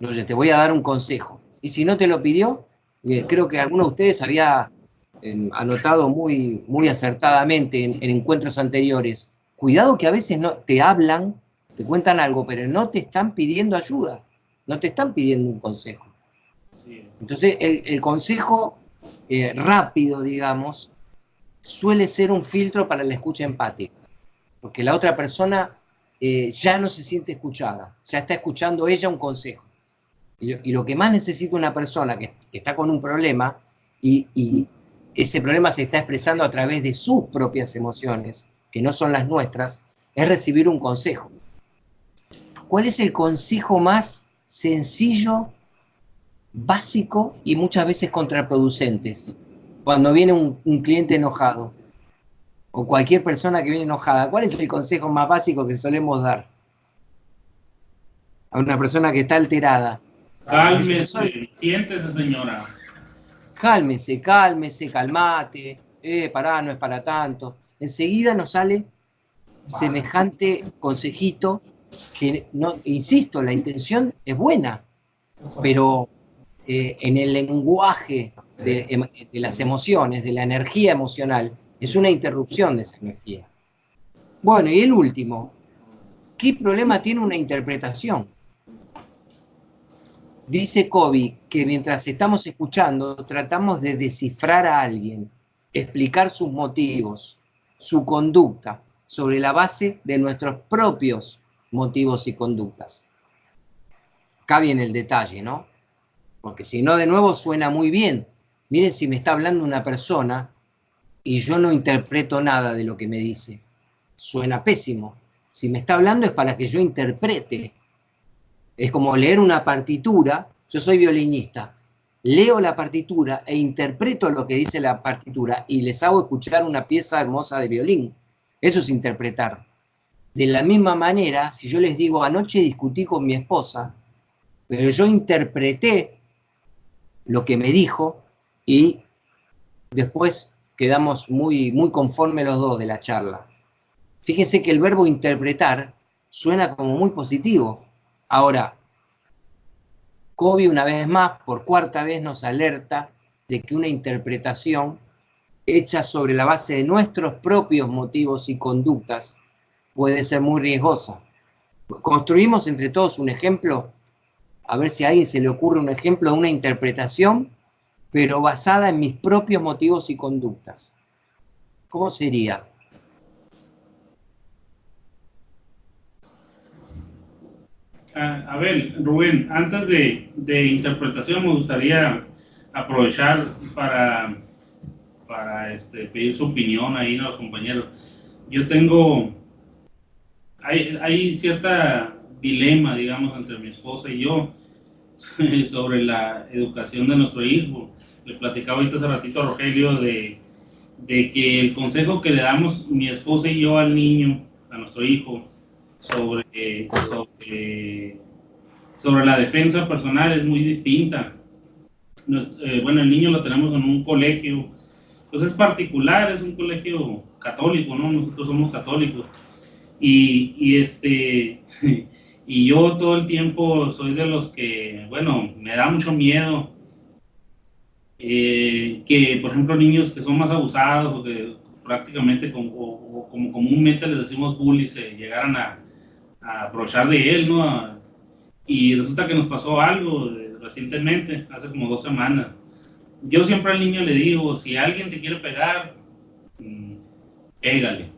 Oye, te voy a dar un consejo. Y si no te lo pidió, creo que alguno de ustedes había anotado muy acertadamente en encuentros anteriores. Cuidado que a veces no, te hablan, te cuentan algo, pero no te están pidiendo ayuda, no te están pidiendo un consejo. Entonces, el consejo rápido, digamos, suele ser un filtro para la escucha empática, porque la otra persona ya no se siente escuchada, ya está escuchando ella un consejo. Y lo que más necesita una persona que está con un problema y ese problema se está expresando a través de sus propias emociones, que no son las nuestras, es recibir un consejo. ¿Cuál es el consejo más sencillo, básico y muchas veces contraproducente? Cuando viene un cliente enojado o cualquier persona que viene enojada, ¿cuál es el consejo más básico que solemos dar a una persona que está alterada? Cálmese, siéntese, señora. Cálmese, cálmese, calmate, pará, no es para tanto. Enseguida nos sale semejante consejito que, no, insisto, la intención es buena, pero en el lenguaje de las emociones, de la energía emocional, es una interrupción de esa energía. Bueno, y el último, ¿qué problema tiene una interpretación? Dice Covey que mientras estamos escuchando, tratamos de descifrar a alguien, explicar sus motivos, su conducta, sobre la base de nuestros propios motivos y conductas. Acá viene el detalle, ¿no? Porque si no, de nuevo suena muy bien. Miren si me está hablando una persona y yo no interpreto nada de lo que me dice. Suena pésimo. Si me está hablando es para que yo interprete. Es como leer una partitura. Yo soy violinista. Leo la partitura e interpreto lo que dice la partitura y les hago escuchar una pieza hermosa de violín. Eso es interpretar. De la misma manera, si yo les digo, anoche discutí con mi esposa, pero yo interpreté lo que me dijo y después quedamos muy conformes los dos de la charla. Fíjense que el verbo interpretar suena como muy positivo. Ahora, Covey una vez más, por cuarta vez, nos alerta de que una interpretación hecha sobre la base de nuestros propios motivos y conductas puede ser muy riesgosa. Construimos entre todos un ejemplo, a ver si a alguien se le ocurre un ejemplo de una interpretación, pero basada en mis propios motivos y conductas. ¿Cómo sería? A ver, Rubén, antes de interpretación me gustaría aprovechar para pedir su opinión ahí a los compañeros. Yo tengo, hay cierta dilema, digamos, entre mi esposa y yo sobre la educación de nuestro hijo. Le platicaba ahorita hace ratito a Rogelio de que el consejo que le damos mi esposa y yo al niño, a nuestro hijo, sobre la defensa personal es muy distinta. Bueno, el niño lo tenemos en un colegio, pues es particular, es un colegio católico, ¿no? Nosotros somos católicos. Y y yo todo el tiempo soy de los que, bueno, me da mucho miedo que, por ejemplo, niños que son más abusados o que prácticamente, como comúnmente les decimos bullies, se llegaran a aprovechar de él, ¿no? Y resulta que nos pasó algo recientemente, hace como 2 semanas. Yo siempre al niño le digo, si alguien te quiere pegar, pégale.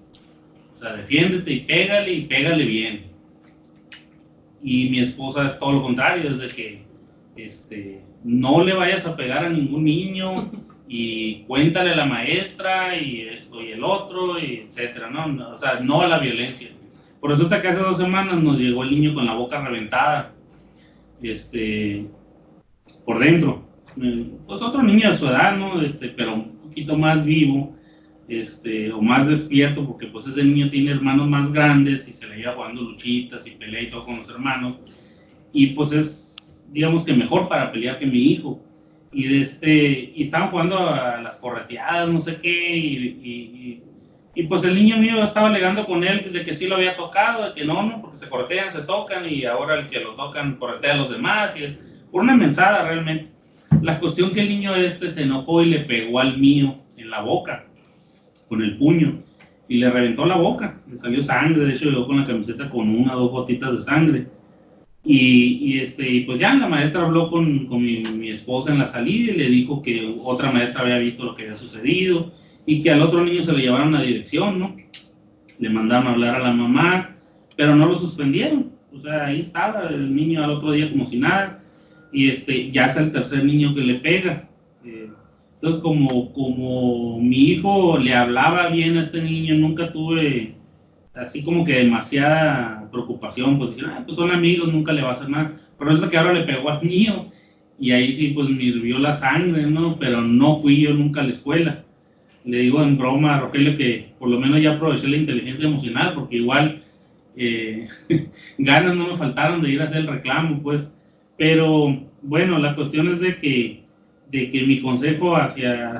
O sea, defiéndete y pégale bien. Y mi esposa es todo lo contrario, es de que no le vayas a pegar a ningún niño y cuéntale a la maestra y esto y el otro, y etcétera, ¿no? O sea, no a la violencia. Por eso que hace 2 semanas nos llegó el niño con la boca reventada, por dentro. Pues otro niño de su edad, ¿no? Pero un poquito más vivo, o más despierto, porque pues ese niño tiene hermanos más grandes y se le lleva jugando luchitas y pelea y todo con los hermanos. Y pues es, digamos que mejor para pelear que mi hijo. Y estaban jugando a las correteadas, no sé qué, y Y pues el niño mío estaba alegando con él de que sí lo había tocado, de que no, porque se cortean, se tocan, y ahora el que lo tocan cortea a los demás, y es por una mensada realmente. La cuestión que el niño se enojó y le pegó al mío en la boca, con el puño, y le reventó la boca, le salió sangre, de hecho llegó con la camiseta con 1 o 2 gotitas de sangre. Y pues ya la maestra habló con mi esposa en la salida y le dijo que otra maestra había visto lo que había sucedido y que al otro niño se le llevaron a dirección, ¿no? Le mandaron a hablar a la mamá, pero no lo suspendieron. O sea, ahí estaba el niño al otro día como si nada. Y ya es el tercer niño que le pega. Entonces, como mi hijo le hablaba bien a este niño, nunca tuve así como que demasiada preocupación, pues dijeron, pues son amigos, nunca le va a hacer nada. Pero es lo que ahora le pegó al mío, y ahí sí pues me hirvió la sangre, ¿no? Pero no fui yo nunca a la escuela. Le digo en broma a Rogelio que por lo menos ya aproveché la inteligencia emocional, porque igual ganas no me faltaron de ir a hacer el reclamo, pues. Pero bueno, la cuestión es de que mi consejo hacia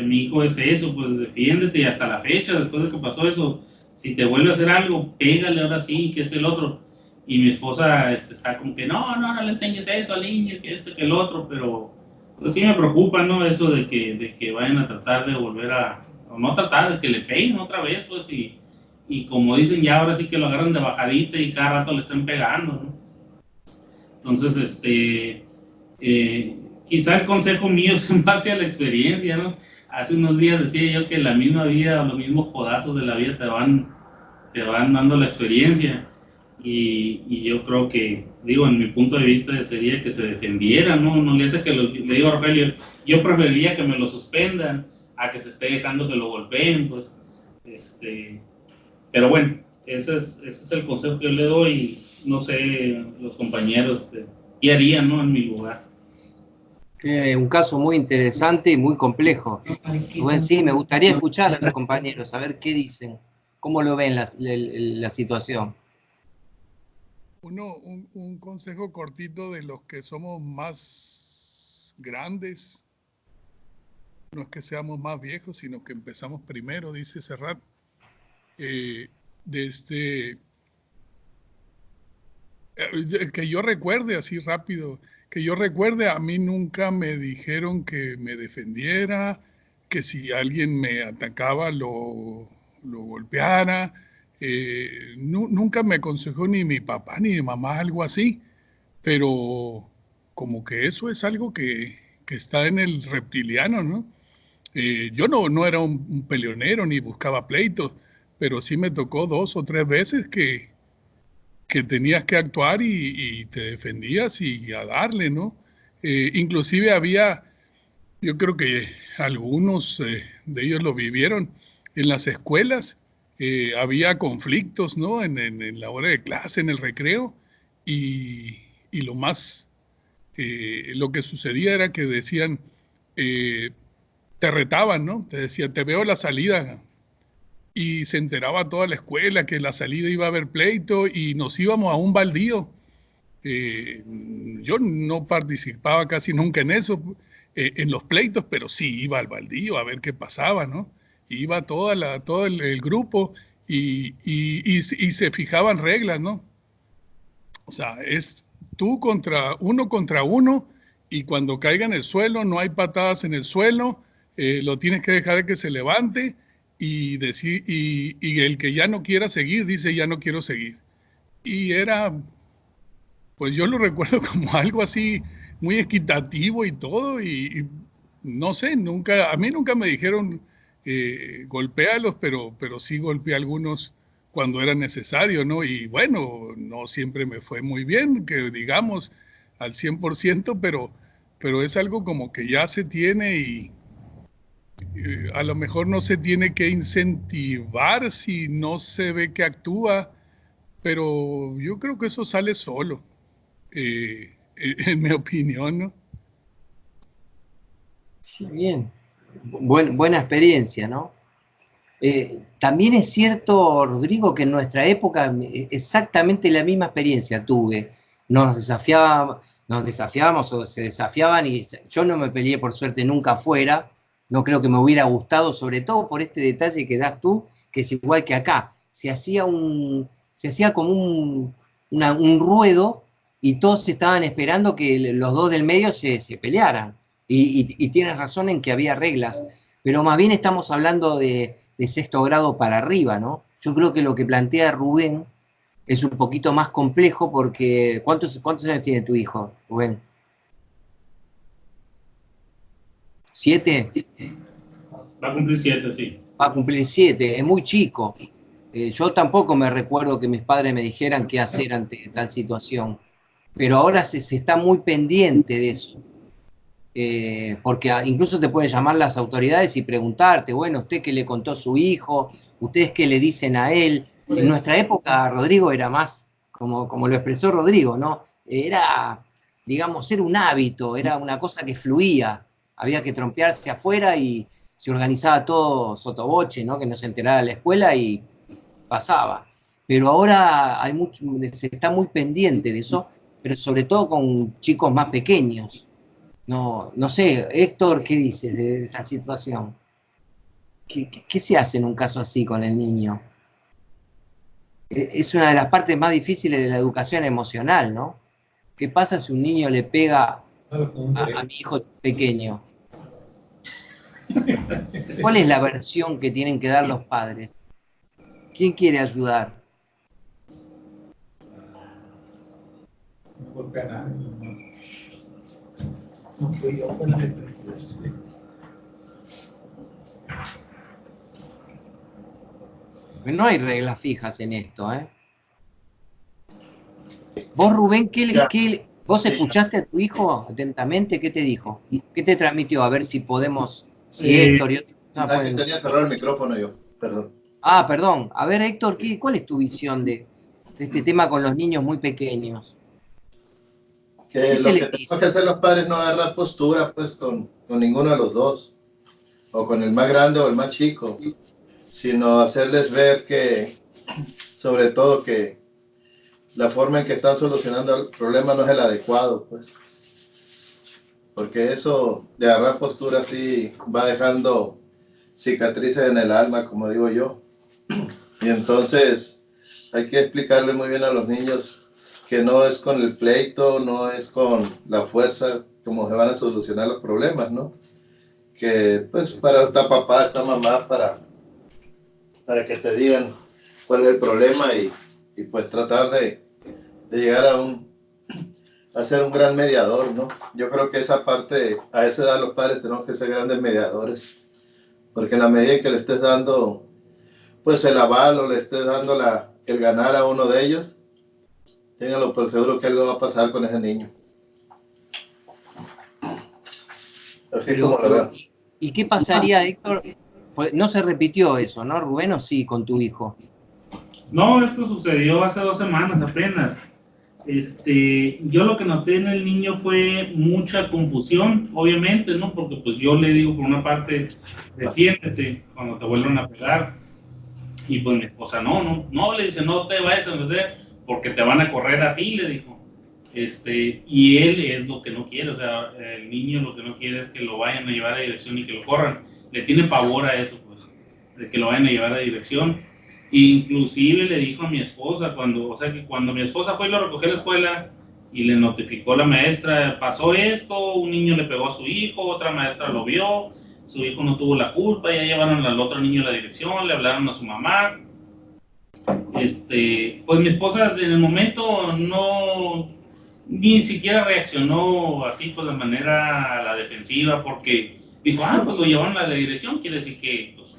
mi hijo es eso, pues defiéndete, y hasta la fecha, después de que pasó eso, si te vuelve a hacer algo, pégale ahora sí, que es el otro. Y mi esposa está como que no le enseñes eso al niño, que que el otro, pero pues sí me preocupa, ¿no? Eso de que vayan a tratar de volver o no tratar, de que le peguen otra vez, pues, y como dicen ya, ahora sí que lo agarran de bajadita y cada rato le están pegando, ¿no? Entonces, quizá el consejo mío es en base a la experiencia, ¿no? Hace unos días decía yo que la misma vida o los mismos jodazos de la vida te van dando la experiencia, y yo creo que, digo, en mi punto de vista sería que se defendiera, ¿no? No le hace que le digo a Rogelio, yo preferiría que me lo suspendan a que se esté dejando que lo golpeen, pues, pero bueno, ese es el consejo que yo le doy, y no sé, los compañeros, ¿qué harían, no, en mi lugar? Un caso muy interesante y muy complejo. Bueno, sí, me gustaría escuchar a los compañeros, a ver qué dicen, cómo lo ven la situación. Un consejo cortito de los que somos más grandes, no es que seamos más viejos, sino que empezamos primero, dice Serrat. Que yo recuerde así rápido, que yo recuerde, a mí nunca me dijeron que me defendiera, que si alguien me atacaba lo golpeara. Nunca me aconsejó ni mi papá ni mi mamá algo así, pero como que eso es algo que está en el reptiliano, ¿no? Yo no era un peleonero ni buscaba pleitos, pero sí me tocó 2 o 3 veces que tenías que actuar y te defendías y a darle, ¿no? Inclusive yo creo que algunos de ellos lo vivieron en las escuelas, había conflictos, ¿no? En la hora de clase, en el recreo, y lo que sucedía era que decían, te retaban, ¿no? Te decían, te veo la salida, y se enteraba toda la escuela que la salida iba a haber pleito y nos íbamos a un baldío. Yo no participaba casi nunca en eso, en los pleitos, pero sí iba al baldío a ver qué pasaba, ¿no? Iba todo el grupo y se fijaban reglas, ¿no? O sea, es uno contra uno, y cuando caiga en el suelo no hay patadas en el suelo, lo tienes que dejar que se levante y el que ya no quiera seguir dice ya no quiero seguir. Y pues yo lo recuerdo como algo así muy equitativo y todo, y no sé, a mí nunca me dijeron golpéalos, pero sí golpeé a algunos cuando era necesario, ¿no? Y bueno, no siempre me fue muy bien, que digamos al 100%, pero es algo como que ya se tiene, y a lo mejor no se tiene que incentivar si no se ve que actúa, pero yo creo que eso sale solo, en mi opinión, ¿no? Sí, bien, buena experiencia, ¿no? También es cierto, Rodrigo, que en nuestra época exactamente la misma experiencia tuve. Nos desafiábamos o se desafiaban, y yo no me peleé por suerte nunca afuera. No creo que me hubiera gustado, sobre todo por este detalle que das tú, que es igual que acá. Se hacía como un ruedo y todos estaban esperando que los dos del medio se pelearan. Y tienes razón en que había reglas, pero más bien estamos hablando de sexto grado para arriba, ¿no? Yo creo que lo que plantea Rubén es un poquito más complejo porque... ¿Cuántos años tiene tu hijo, Rubén? ¿7? Va a cumplir 7, sí. Va a cumplir 7, es muy chico. Yo tampoco me recuerdo que mis padres me dijeran qué hacer ante tal situación, pero ahora se está muy pendiente de eso. Porque incluso te pueden llamar las autoridades y preguntarte, bueno, ¿usted qué le contó a su hijo? ¿Ustedes qué le dicen a él? En nuestra época, Rodrigo, era más, como lo expresó Rodrigo, ¿no? Era, digamos, era un hábito, era una cosa que fluía. Había que trompearse afuera y se organizaba todo sotoboche, ¿no? Que no se enterara la escuela y pasaba. Pero ahora se está muy pendiente de eso, pero sobre todo con chicos más pequeños. No sé, Héctor, ¿qué dices de esta situación? ¿Qué se hace en un caso así con el niño? Es una de las partes más difíciles de la educación emocional, ¿no? ¿Qué pasa si un niño le pega a mi hijo pequeño? ¿Cuál es la versión que tienen que dar los padres? ¿Quién quiere ayudar? No golpea a nadie, no fui yo con la depresión. No hay reglas fijas en esto, ¿eh? Vos, Rubén, ¿vos escuchaste a tu hijo atentamente? ¿Qué te dijo? ¿Qué te transmitió? A ver si podemos, si Héctor y otros pueden... tenía cerrado el micrófono yo, perdón. Ah, perdón. A ver, Héctor, ¿cuál es tu visión de este tema con los niños muy pequeños? Que lo que tenemos que hacer los padres no agarrar postura pues con ninguno de los dos, o con el más grande o el más chico, sino hacerles ver que, sobre todo, que la forma en que están solucionando el problema no es el adecuado, pues. Porque eso de agarrar postura sí va dejando cicatrices en el alma, como digo yo. Y entonces hay que explicarle muy bien a los niños que no es con el pleito, no es con la fuerza como se van a solucionar los problemas, ¿no? Que pues para está papá, está mamá, para que te digan cuál es el problema y pues tratar de llegar a ser un gran mediador, ¿no? Yo creo que esa parte, a esa edad los padres tenemos que ser grandes mediadores, porque en la medida en que le estés dando pues el aval o le estés dando el ganar a uno de ellos, ténganlo por seguro que algo va a pasar con ese niño. Así como lo veo. ¿Y qué pasaría, Héctor? No se repitió eso, ¿no, Rubén, o sí, con tu hijo? No, esto sucedió hace 2 semanas apenas. Yo lo que noté en el niño fue mucha confusión, obviamente, ¿no? Porque pues yo le digo por una parte, defiéndete cuando te vuelvan a pegar. Y pues mi esposa, no, le dice, no te vayas a meter porque te van a correr a ti, le dijo. Y él es lo que no quiere, o sea, el niño lo que no quiere es que lo vayan a llevar a dirección y que lo corran. Le tiene pavor a eso, pues, de que lo vayan a llevar a dirección. Inclusive le dijo a mi esposa, cuando mi esposa fue y lo recogió a la escuela y le notificó a la maestra, pasó esto, un niño le pegó a su hijo, otra maestra lo vio, su hijo no tuvo la culpa, ya llevaron al otro niño a la dirección, le hablaron a su mamá. Pues mi esposa en el momento ni siquiera reaccionó así pues de manera a la defensiva, porque dijo, pues lo llevaron a la dirección, quiere decir que pues,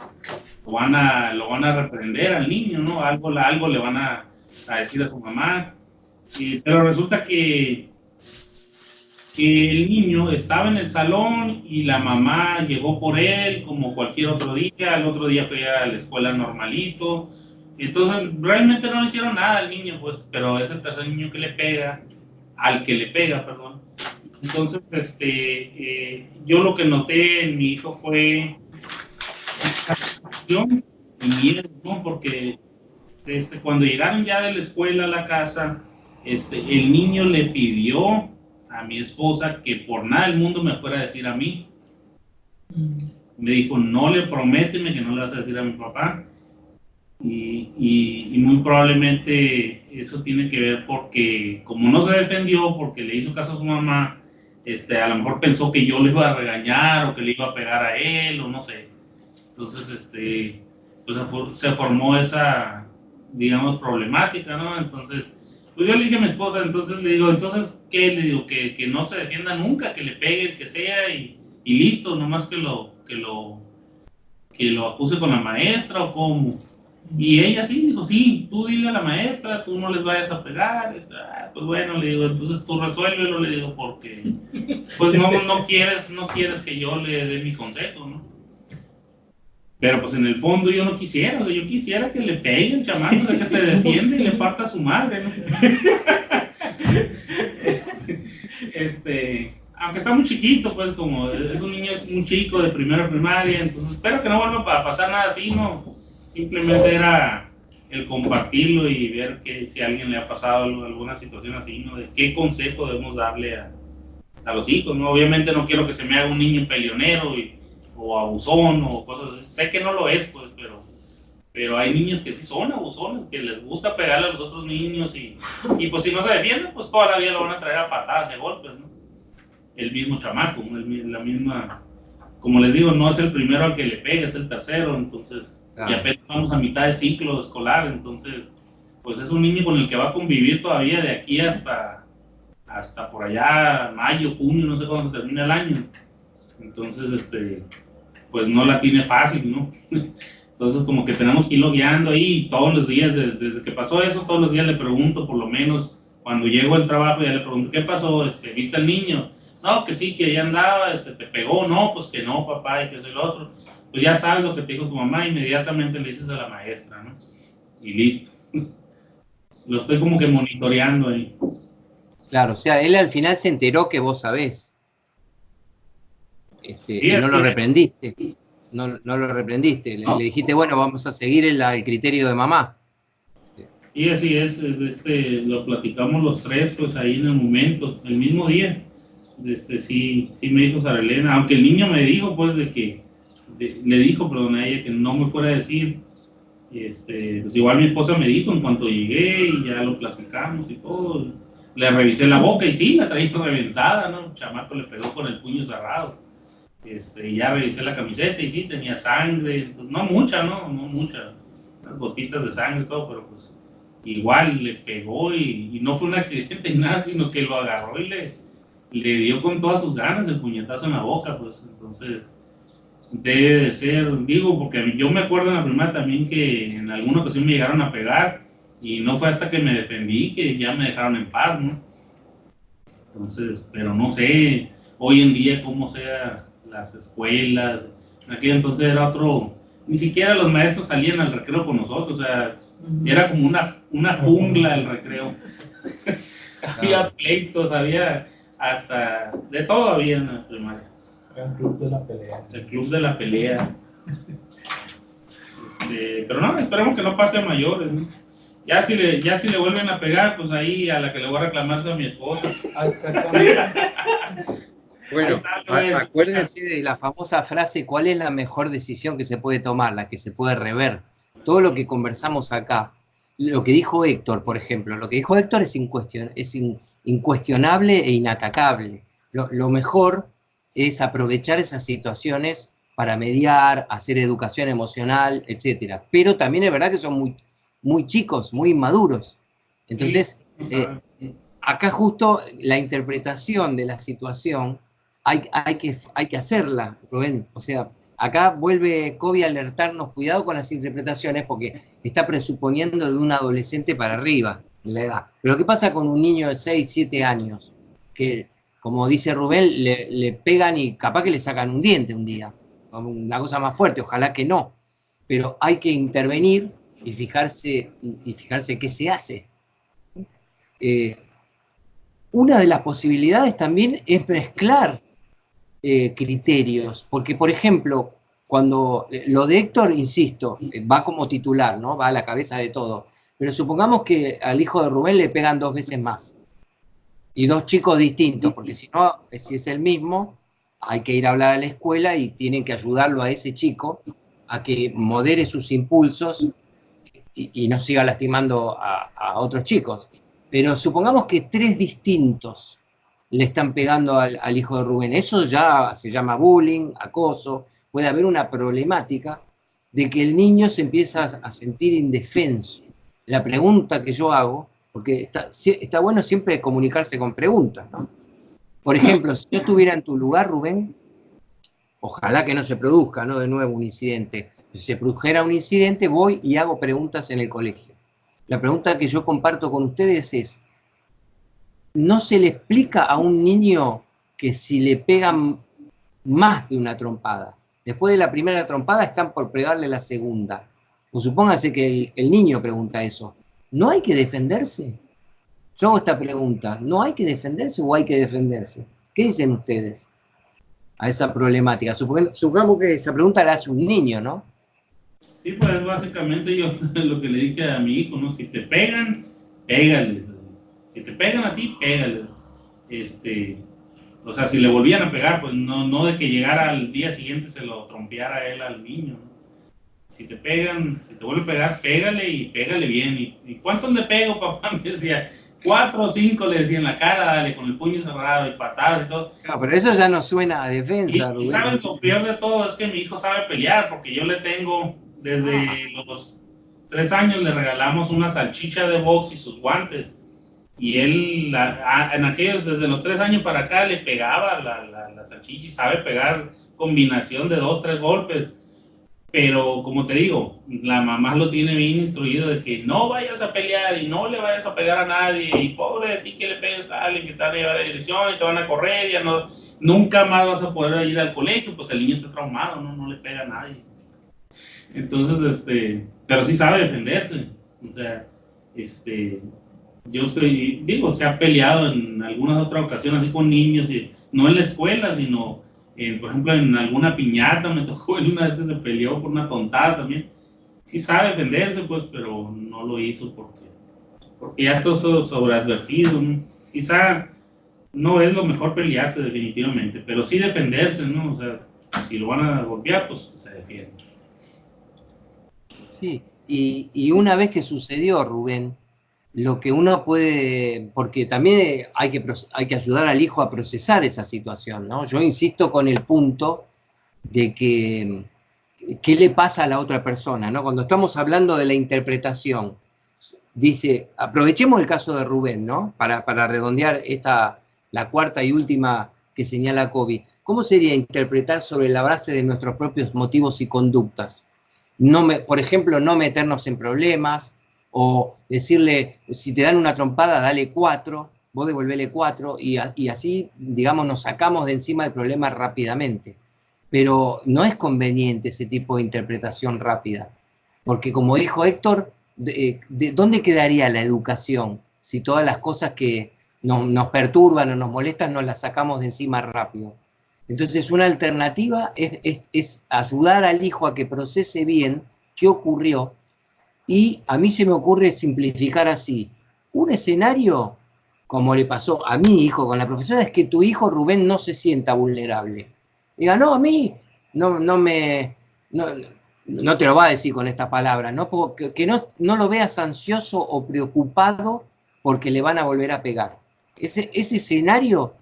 lo van a reprender al niño, ¿no? Algo le van a decir a su mamá. Pero resulta que el niño estaba en el salón y la mamá llegó por él como cualquier otro día, el otro día fue a la escuela normalito. Entonces realmente no le hicieron nada al niño, pues, pero es el tercer niño que le pega, perdón. Entonces, yo lo que noté en mi hijo fue y miedo, ¿no? Porque cuando llegaron ya de la escuela a la casa, el niño le pidió a mi esposa que por nada del mundo me fuera a decir a mí. Me dijo, no le prométeme que no le vas a decir a mi papá. Y muy probablemente eso tiene que ver porque, como no se defendió, porque le hizo caso a su mamá, a lo mejor pensó que yo le iba a regañar o que le iba a pegar a él, o no sé. Entonces, pues se formó esa, digamos, problemática, ¿no? Entonces, pues yo le dije a mi esposa, entonces le digo, entonces, ¿qué? Le digo, que no se defienda nunca, que le pegue el que sea y listo, nomás que lo acuse con la maestra o cómo. Y ella sí dijo, sí, tú dile a la maestra, tú no les vayas a pegar. Pues bueno, le digo, entonces tú resuélvelo, le digo, porque pues no quieres que yo le dé mi consejo, ¿no? Pero pues en el fondo yo no quisiera, o sea, yo quisiera que le pegue el chamaco, que se defiende y le parta a su madre, ¿no? Aunque está muy chiquito, pues como es un niño muy chico de primera primaria, entonces espero que no vuelva a pasar nada así, ¿no? Simplemente era el compartirlo y ver que si a alguien le ha pasado alguna situación así, ¿no? De qué consejo debemos darle a los hijos, ¿no? Obviamente no quiero que se me haga un niño peleonero o abusón o cosas así. Sé que no lo es, pues, pero hay niños que sí son abusones, que les gusta pegarle a los otros niños y pues si no se defienden, pues toda la vida lo van a traer a patadas y a golpes, ¿no? El mismo chamaco, la misma, como les digo, no es el primero al que le pega, es el tercero, entonces, y apenas vamos a mitad de ciclo escolar, entonces, pues es un niño con el que va a convivir todavía de aquí hasta por allá, mayo, junio, no sé cuándo se termina el año, entonces, pues no la tiene fácil, ¿no? Entonces, como que tenemos que irlo guiando ahí, todos los días, desde que pasó eso, todos los días le pregunto, por lo menos, cuando llego al trabajo, ya le pregunto, ¿qué pasó? ¿Viste al niño? No, que sí, que ahí andaba, te pegó, no, pues que no, papá, y que soy el otro. Pues ya sabes lo que te dijo tu mamá, inmediatamente le dices a la maestra, ¿no? Y listo. Lo estoy como que monitoreando ahí. Claro, o sea, él al final se enteró que vos sabés. Y no lo reprendiste. No lo reprendiste. No. Le dijiste, bueno, vamos a seguir el criterio de mamá. Sí, así es. Lo platicamos los tres, pues ahí en el momento, el mismo día. Sí me dijo Sara Elena, aunque el niño me dijo, pues, le dijo, perdón, a ella que no me fuera a decir. Pues igual mi esposa me dijo en cuanto llegué y ya lo platicamos y todo. Le revisé la boca y sí, la traía reventada, ¿no? El chamaco le pegó con el puño cerrado. Y ya revisé la camiseta y sí, tenía sangre, pues, no mucha, ¿no? No mucha, unas gotitas de sangre y todo, pero pues igual le pegó y no fue un accidente ni nada, sino que lo agarró y le dio con todas sus ganas el puñetazo en la boca, pues entonces debe de ser, digo, porque yo me acuerdo en la primaria también que en alguna ocasión me llegaron a pegar y no fue hasta que me defendí que ya me dejaron en paz, ¿no? Entonces, pero no sé, hoy en día cómo sea las escuelas, en aquel entonces era otro, ni siquiera los maestros salían al recreo con nosotros, o sea, era como una jungla el recreo. Había pleitos, había hasta, de todo había en la primaria. El club de la pelea. El club de la pelea. Pero no, esperemos que no pase a mayores, ¿no? Ya si le vuelven a pegar, pues ahí a la que le voy a reclamar es a mi esposa. Exactamente. Bueno, acuérdense de la famosa frase, ¿cuál es la mejor decisión que se puede tomar? La que se puede rever. Todo lo que conversamos acá, lo que dijo Héctor, por ejemplo, lo que dijo Héctor es incuestionable e inatacable. Lo mejor es aprovechar esas situaciones para mediar, hacer educación emocional, etc. Pero también es verdad que son muy, muy chicos, muy inmaduros. Entonces, acá justo la interpretación de la situación hay que hacerla, Rubén. O sea, acá vuelve Kobe a alertarnos, cuidado con las interpretaciones, porque está presuponiendo de un adolescente para arriba en la edad. Pero ¿qué pasa con un niño de 6, 7 años? Que, como dice Rubén, le pegan y capaz que le sacan un diente un día. Una cosa más fuerte, ojalá que no. Pero hay que intervenir y fijarse qué se hace. Una de las posibilidades también es mezclar criterios, porque por ejemplo, cuando lo de Héctor, insisto, va como titular, ¿no? Va a la cabeza de todo, pero supongamos que al hijo de Rubén le pegan 2 veces más, y 2 chicos distintos, porque si no, si es el mismo, hay que ir a hablar a la escuela y tienen que ayudarlo a ese chico a que modere sus impulsos y no siga lastimando a otros chicos. Pero supongamos que 3 distintos le están pegando al hijo de Rubén. Eso ya se llama bullying, acoso. Puede haber una problemática de que el niño se empieza a sentir indefenso. La pregunta que yo hago, porque está bueno siempre comunicarse con preguntas, ¿no? Por ejemplo, si yo estuviera en tu lugar, Rubén, ojalá que no se produzca, ¿no?, de nuevo un incidente. Si se produjera un incidente, voy y hago preguntas en el colegio. La pregunta que yo comparto con ustedes es, ¿no se le explica a un niño que si le pegan más de una trompada, después de la primera trompada están por pegarle la segunda? O supóngase que el niño pregunta eso. ¿No hay que defenderse? Yo hago esta pregunta. ¿No hay que defenderse o hay que defenderse? ¿Qué dicen ustedes a esa problemática? Supongamos que esa pregunta la hace un niño, ¿no? Sí, pues básicamente yo lo que le dije a mi hijo, ¿no? Si te pegan, pégales. Si te pegan a ti, pégales. O sea, si le volvían a pegar, pues no de que llegara al día siguiente se lo trompeara a él al niño, ¿no? Si te pegan, si te vuelve a pegar, pégale y pégale bien. ¿Y cuántos le pego, papá? Me decía, 4 o 5 le decía en la cara, dale, con el puño cerrado y patadas y todo. No, pero eso ya no suena a defensa, Y sabes, lo peor de todo es que mi hijo sabe pelear, porque yo le tengo, desde los 3 años le regalamos una salchicha de box y sus guantes. Y él, en aquellos, desde los 3 años para acá, le pegaba la salchicha y sabe pegar combinación de 2, 3 golpes. Pero, como te digo, la mamá lo tiene bien instruido de que no vayas a pelear y no le vayas a pegar a nadie. Y pobre de ti que le pegues a alguien que te va a llevar a la dirección y te van a correr, ya no, nunca más vas a poder ir al colegio, pues el niño está traumado, no le pega a nadie. Entonces, pero sí sabe defenderse. O sea, yo se ha peleado en algunas otras ocasiones así con niños, y no en la escuela, sino, por ejemplo, en alguna piñata me tocó una vez que se peleó por una tontada también. Sí sabe defenderse, pues, pero no lo hizo porque ya está sobreadvertido, ¿no? Quizá no es lo mejor pelearse definitivamente, pero sí defenderse, ¿no? O sea, si lo van a golpear, pues se defiende. Sí, y una vez que sucedió, Rubén, lo que uno puede, porque también hay que ayudar al hijo a procesar esa situación, ¿no? Yo insisto con el punto de que qué le pasa a la otra persona, ¿no? Cuando estamos hablando de la interpretación, dice, aprovechemos el caso de Rubén, ¿no? Para redondear la cuarta y última que señala Kobe. ¿Cómo sería interpretar sobre la base de nuestros propios motivos y conductas? Por ejemplo, no meternos en problemas, o decirle, si te dan una trompada, dale 4, vos devolvele 4, y así, digamos, nos sacamos de encima del problema rápidamente. Pero no es conveniente ese tipo de interpretación rápida, porque como dijo Héctor, ¿dónde quedaría la educación si todas las cosas que nos perturban o nos molestan nos las sacamos de encima rápido? Entonces, una alternativa es ayudar al hijo a que procese bien qué ocurrió. Y a mí se me ocurre simplificar así. Un escenario, como le pasó a mi hijo con la profesora, es que tu hijo Rubén no se sienta vulnerable. Diga, no, a mí no te lo va a decir con esta palabra, ¿no? Que no lo veas ansioso o preocupado porque le van a volver a pegar. Ese escenario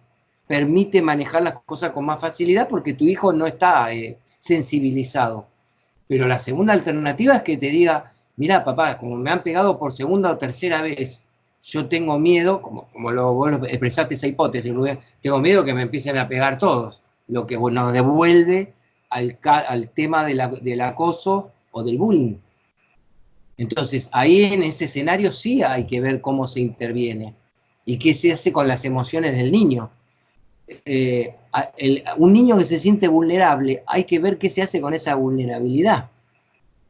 permite manejar las cosas con más facilidad porque tu hijo no está sensibilizado. Pero la segunda alternativa es que te diga, mirá, papá, como me han pegado por segunda o tercera vez, yo tengo miedo, como vos expresaste esa hipótesis, Rubén, tengo miedo que me empiecen a pegar todos, lo que nos devuelve al tema del acoso o del bullying. Entonces, ahí en ese escenario sí hay que ver cómo se interviene y qué se hace con las emociones del niño. Un niño que se siente vulnerable, hay que ver qué se hace con esa vulnerabilidad.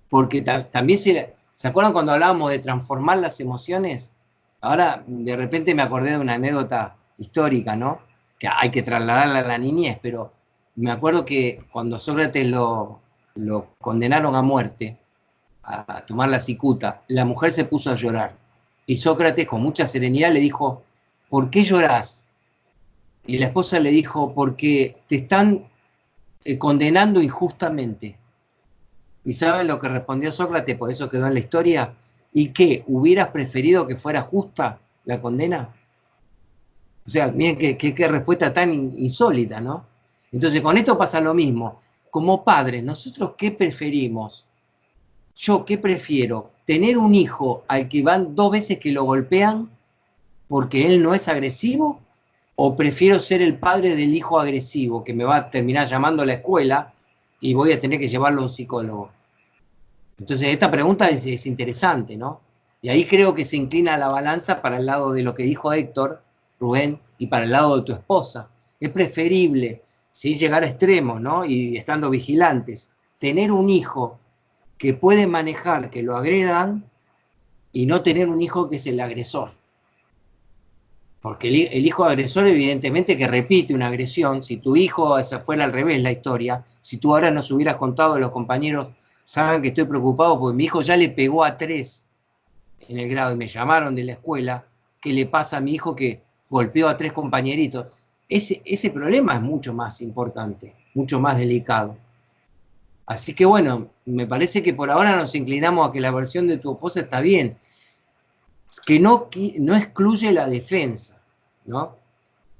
Porque también ¿se acuerdan cuando hablábamos de transformar las emociones? Ahora, de repente me acordé de una anécdota histórica, ¿no? Que hay que trasladarla a la niñez, pero me acuerdo que cuando Sócrates lo condenaron a muerte, a tomar la cicuta, la mujer se puso a llorar. Y Sócrates, con mucha serenidad, le dijo, ¿por qué llorás? Y la esposa le dijo, porque te están condenando injustamente. ¿Y saben lo que respondió Sócrates? Por eso quedó en la historia. ¿Y qué? ¿Hubieras preferido que fuera justa la condena? O sea, miren qué respuesta tan insólita, ¿no? Entonces, con esto pasa lo mismo. Como padres, ¿nosotros qué preferimos? Yo, ¿qué prefiero? ¿Tener un hijo al que van 2 veces que lo golpean porque él no es agresivo? ¿O prefiero ser el padre del hijo agresivo que me va a terminar llamando a la escuela y voy a tener que llevarlo a un psicólogo? Entonces, esta pregunta es interesante, ¿no? Y ahí creo que se inclina la balanza para el lado de lo que dijo Héctor, Rubén, y para el lado de tu esposa. Es preferible, sin llegar a extremos, ¿no? Y estando vigilantes, tener un hijo que puede manejar, que lo agredan, y no tener un hijo que es el agresor. Porque el hijo agresor, evidentemente, que repite una agresión. Si tu hijo, esa fuera al revés la historia, si tú ahora nos hubieras contado, los compañeros saben que estoy preocupado porque mi hijo ya le pegó a 3 en el grado y me llamaron de la escuela, ¿qué le pasa a mi hijo que golpeó a 3 compañeritos? Ese problema es mucho más importante, mucho más delicado. Así que bueno, me parece que por ahora nos inclinamos a que la versión de tu esposa está bien, que no excluye la defensa, ¿no?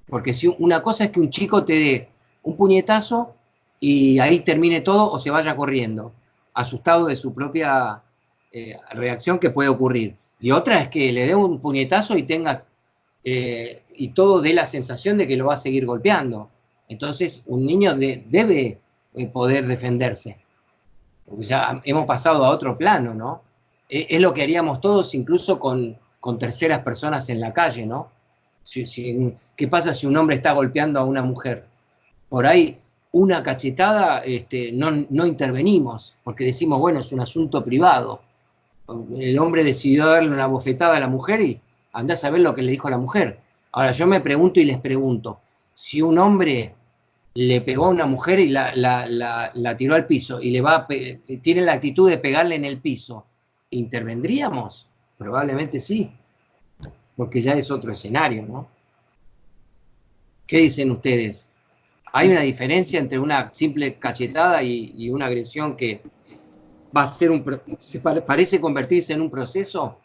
Porque si una cosa es que un chico te dé un puñetazo y ahí termine todo o se vaya corriendo, asustado de su propia reacción que puede ocurrir. Y otra es que le dé un puñetazo y tengas y todo dé la sensación de que lo va a seguir golpeando. Entonces un niño debe poder defenderse. Porque ya hemos pasado a otro plano, ¿no? Es lo que haríamos todos, incluso con terceras personas en la calle, ¿no? ¿Qué pasa si un hombre está golpeando a una mujer? Por ahí, una cachetada, no intervenimos, porque decimos, bueno, es un asunto privado. El hombre decidió darle una bofetada a la mujer y andá a saber lo que le dijo a la mujer. Ahora, yo me pregunto y les pregunto, si un hombre le pegó a una mujer y la tiró al piso y tiene la actitud de pegarle en el piso, ¿intervendríamos? Probablemente sí, porque ya es otro escenario, ¿no? ¿Qué dicen ustedes? ¿Hay una diferencia entre una simple cachetada y una agresión que va a ser parece convertirse en un proceso?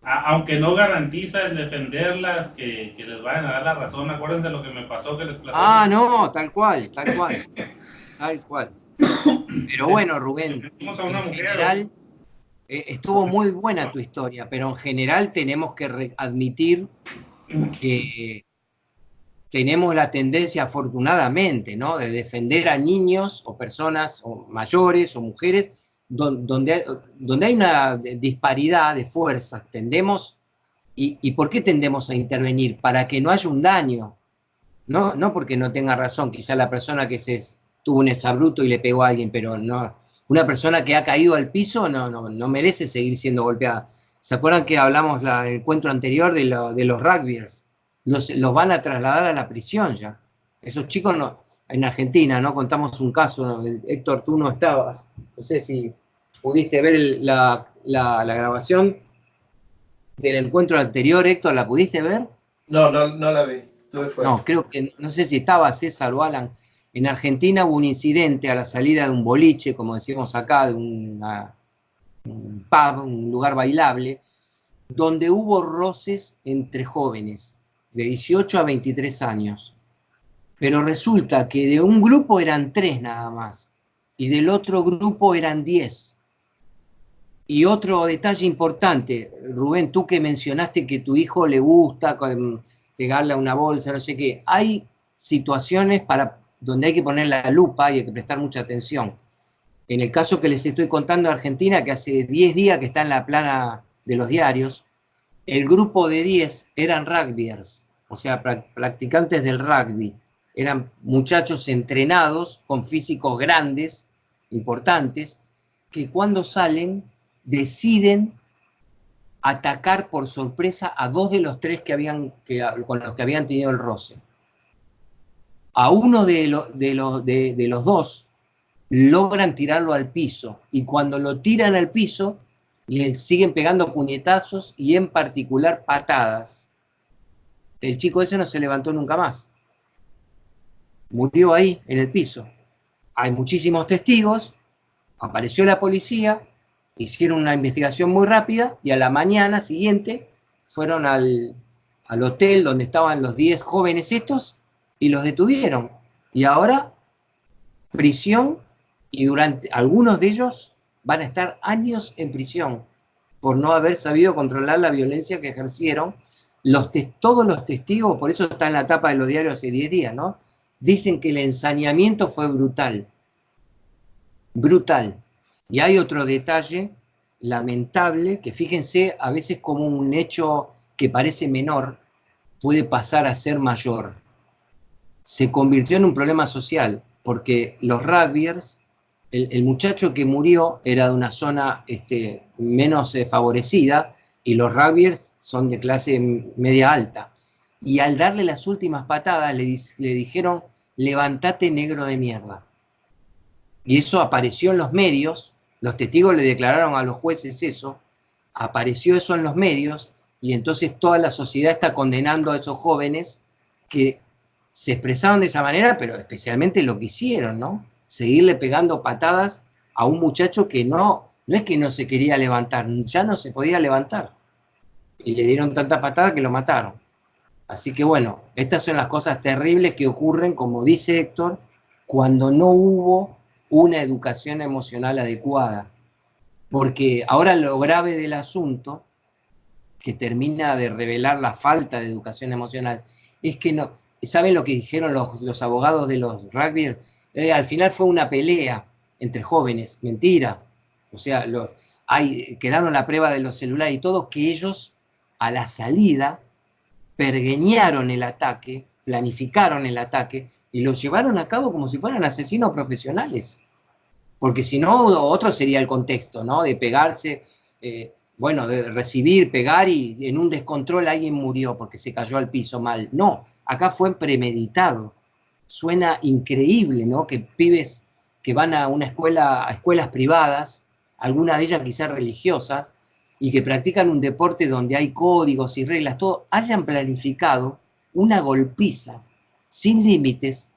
Aunque no garantiza el defenderlas, que les vayan a dar la razón. Acuérdense lo que me pasó, que les platico. No, tal cual. Tal cual. Pero bueno, Rubén, en general, estuvo muy buena tu historia, pero en general tenemos que admitir que tenemos la tendencia, afortunadamente, ¿no?, de defender a niños o personas o mayores o mujeres donde hay una disparidad de fuerzas. ¿Y por qué tendemos a intervenir? Para que no haya un daño, no porque no tenga razón, quizá la persona que tuvo un exabrupto y le pegó a alguien, pero no, una persona que ha caído al piso no merece seguir siendo golpeada. ¿Se acuerdan que hablamos el encuentro anterior de los rugbyers? Los van a trasladar a la prisión ya. Esos chicos en Argentina, ¿no? Contamos un caso, ¿no? Héctor, tú no estabas, no sé si pudiste ver la grabación del encuentro anterior, Héctor, ¿la pudiste ver? No la vi. No, creo que, no sé si estaba César o Alan. En Argentina hubo un incidente a la salida de un boliche, como decimos acá, de un pub, un lugar bailable, donde hubo roces entre jóvenes de 18 a 23 años. Pero resulta que de un grupo eran 3 nada más, y del otro grupo eran 10. Y otro detalle importante, Rubén, tú que mencionaste que tu hijo le gusta pegarle a una bolsa, no sé qué, hay situaciones donde hay que poner la lupa y hay que prestar mucha atención. En el caso que les estoy contando de Argentina, que hace 10 días que está en la plana de los diarios, el grupo de 10 eran rugbyers, o sea, practicantes del rugby. Eran muchachos entrenados con físicos grandes, importantes, que cuando salen deciden atacar por sorpresa a 2 de los 3 con los que habían tenido el roce. A uno de los 2 logran tirarlo al piso, y cuando lo tiran al piso le siguen pegando puñetazos y en particular patadas. El chico ese no se levantó nunca más. Murió ahí en el piso. Hay muchísimos testigos, apareció la policía hicieron una investigación muy rápida y a la mañana siguiente fueron al hotel donde estaban los 10 jóvenes estos y los detuvieron. Y ahora, prisión, y durante algunos de ellos van a estar años en prisión por no haber sabido controlar la violencia que ejercieron. Todos los testigos, por eso está en la tapa de los diarios hace 10 días, ¿no? Dicen que el ensañamiento fue brutal. Brutal. Y hay otro detalle lamentable, que fíjense, a veces como un hecho que parece menor, puede pasar a ser mayor. Se convirtió en un problema social, porque los rugbyers, el muchacho que murió era de una zona menos favorecida, y los rugbyers son de clase media alta. Y al darle las últimas patadas le dijeron, levantate negro de mierda. Y eso apareció en los medios, los testigos le declararon a los jueces eso, apareció eso en los medios, y entonces toda la sociedad está condenando a esos jóvenes que se expresaron de esa manera, pero especialmente lo que hicieron, ¿no? Seguirle pegando patadas a un muchacho que no es que no se quería levantar, ya no se podía levantar. Y le dieron tanta patada que lo mataron. Así que bueno, estas son las cosas terribles que ocurren, como dice Héctor, cuando no hubo una educación emocional adecuada. Porque ahora lo grave del asunto, que termina de revelar la falta de educación emocional, es que no, ¿saben lo que dijeron los abogados de los rugby? Al final fue una pelea entre jóvenes, mentira. O sea, quedaron la prueba de los celulares y todo, que ellos a la salida pergeñaron el ataque, planificaron el ataque y lo llevaron a cabo como si fueran asesinos profesionales. Porque si no, otro sería el contexto, ¿no? De pegarse, de recibir, pegar y en un descontrol alguien murió porque se cayó al piso mal. No, acá fue premeditado. Suena increíble, ¿no? Que pibes que van a escuelas privadas, algunas de ellas quizás religiosas, y que practican un deporte donde hay códigos y reglas, todo, hayan planificado una golpiza sin límites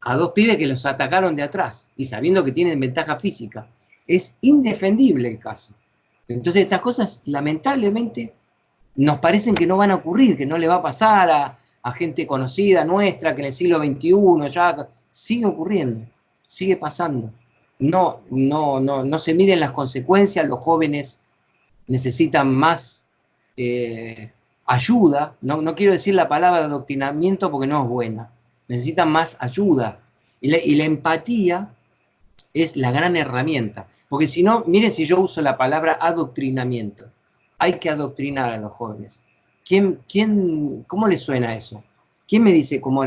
a 2 pibes que los atacaron de atrás, y sabiendo que tienen ventaja física. Es indefendible el caso. Entonces estas cosas, lamentablemente, nos parecen que no van a ocurrir, que no le va a pasar a gente conocida nuestra, que en el siglo XXI ya sigue ocurriendo, sigue pasando. No se miden las consecuencias, los jóvenes necesitan más ayuda, no quiero decir la palabra adoctrinamiento porque no es buena, necesitan más ayuda. Y la empatía es la gran herramienta, porque si no, miren si yo uso la palabra adoctrinamiento, hay que adoctrinar a los jóvenes. ¿Cómo les suena eso? ¿Quién me dice cómo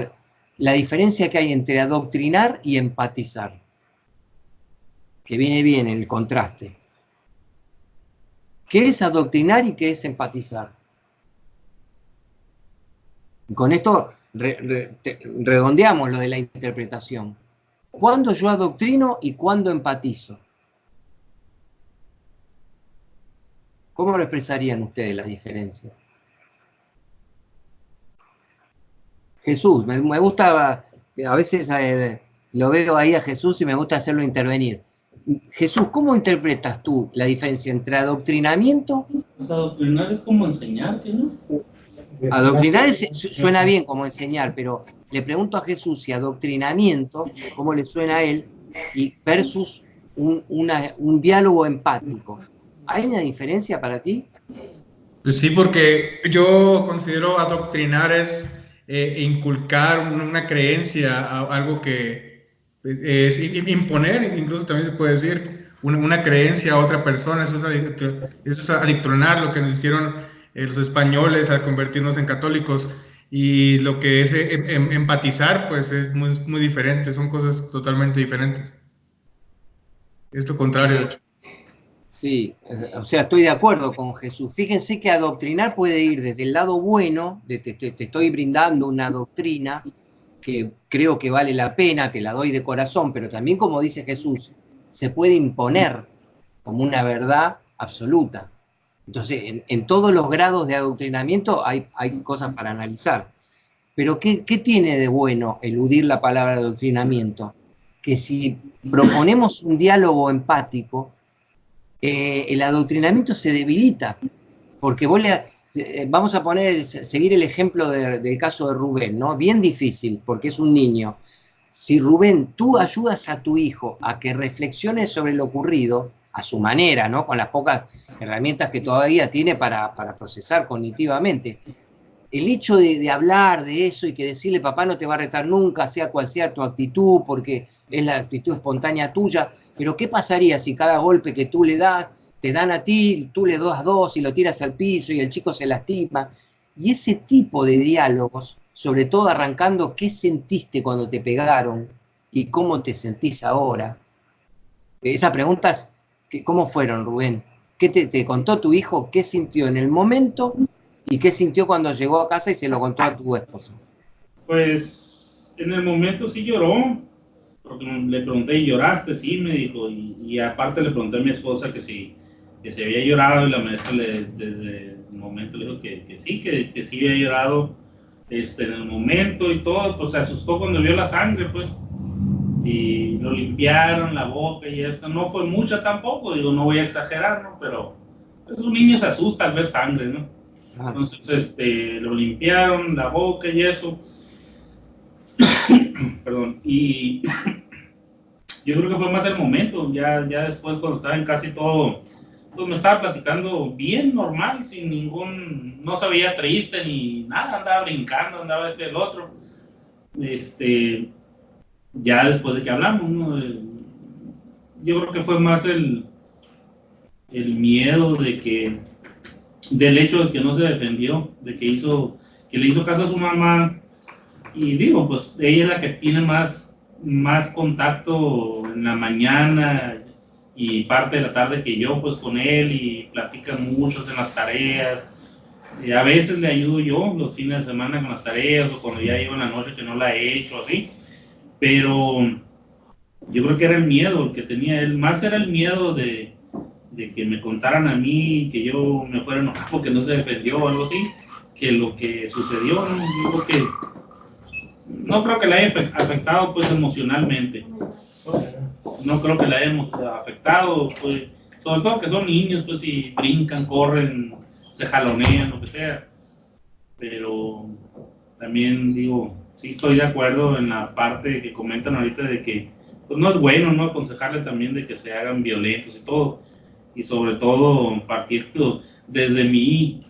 la diferencia que hay entre adoctrinar y empatizar? Que viene bien el contraste. ¿Qué es adoctrinar y qué es empatizar? Con esto redondeamos lo de la interpretación. ¿Cuándo yo adoctrino y cuándo empatizo? ¿Cómo lo expresarían ustedes la diferencia? Jesús, me gusta, a veces lo veo ahí a Jesús y me gusta hacerlo intervenir. Jesús, ¿cómo interpretas tú la diferencia entre adoctrinamiento? Pues adoctrinar es como enseñar, ¿no? Adoctrinar suena bien como enseñar, pero le pregunto a Jesús si adoctrinamiento, cómo le suena a él, y versus un diálogo empático. ¿Hay una diferencia para ti? Pues sí, porque yo considero adoctrinar es inculcar una creencia, algo que es imponer, incluso también se puede decir, una creencia a otra persona. Eso es adoctrinar, lo que nos hicieron los españoles al convertirnos en católicos. Y lo que es empatizar, pues es muy diferente, son cosas totalmente diferentes. Es lo contrario, de hecho. Sí, o sea, estoy de acuerdo con Jesús. Fíjense que adoctrinar puede ir desde el lado bueno, de te estoy brindando una doctrina que creo que vale la pena, te la doy de corazón, pero también, como dice Jesús, se puede imponer como una verdad absoluta. Entonces, en todos los grados de adoctrinamiento hay cosas para analizar. Pero ¿qué tiene de bueno eludir la palabra adoctrinamiento? Que si proponemos un diálogo empático, el adoctrinamiento se debilita, porque vos vamos a seguir el ejemplo del caso de Rubén, ¿no? Bien difícil, porque es un niño. Si Rubén, tú ayudas a tu hijo a que reflexione sobre lo ocurrido, a su manera, ¿no? Con las pocas herramientas que todavía tiene para procesar cognitivamente, el hecho de hablar de eso y que decirle papá no te va a retar nunca, sea cual sea tu actitud, porque es la actitud espontánea tuya, pero ¿qué pasaría si cada golpe que tú le das, te dan a ti, tú le das dos y lo tiras al piso y el chico se lastima? Y ese tipo de diálogos, sobre todo arrancando qué sentiste cuando te pegaron y cómo te sentís ahora. Esa pregunta es, ¿cómo fueron, Rubén? ¿Qué te contó tu hijo? ¿Qué sintió en el momento? ¿Y qué sintió cuando llegó a casa y se lo contó a tu esposa? Pues en el momento sí lloró, porque le pregunté, ¿y lloraste? Sí, me dijo, y aparte le pregunté a mi esposa que si había llorado, y la maestra desde el momento le dijo que sí, que sí había llorado en el momento y todo, pues se asustó cuando vio la sangre, pues, y lo limpiaron la boca y esto, no fue mucha tampoco, digo, no voy a exagerar, ¿no? Pero pues, un niño se asusta al ver sangre, ¿no? Entonces, lo limpiaron la boca y eso. Perdón. Y yo creo que fue más el momento. Ya después, cuando estaba en casi todo, pues me estaba platicando bien normal, sin ningún, no se veía triste ni nada, andaba brincando, andaba el otro. Ya después de que hablamos, ¿no? Yo creo que fue más el miedo del hecho de que no se defendió, de que le hizo caso a su mamá, y digo, pues ella es la que tiene más contacto en la mañana y parte de la tarde que yo, pues con él, y platican mucho en las tareas, y a veces le ayudo yo los fines de semana con las tareas, o cuando ya llevo en la noche que no la he hecho, así, pero yo creo que era el miedo el que tenía él, más era el miedo de que me contaran a mí, que yo me fuera enojado porque no se defendió o algo así, que lo que sucedió, ¿no? Yo creo que no creo que le haya afectado pues emocionalmente, no creo que le haya afectado, pues, sobre todo que son niños, pues, y brincan, corren, se jalonean, lo que sea, pero también digo, sí estoy de acuerdo en la parte que comentan ahorita de que pues, no es bueno, ¿no? Aconsejarle también de que se hagan violentos y todo, y sobre todo partiendo desde mi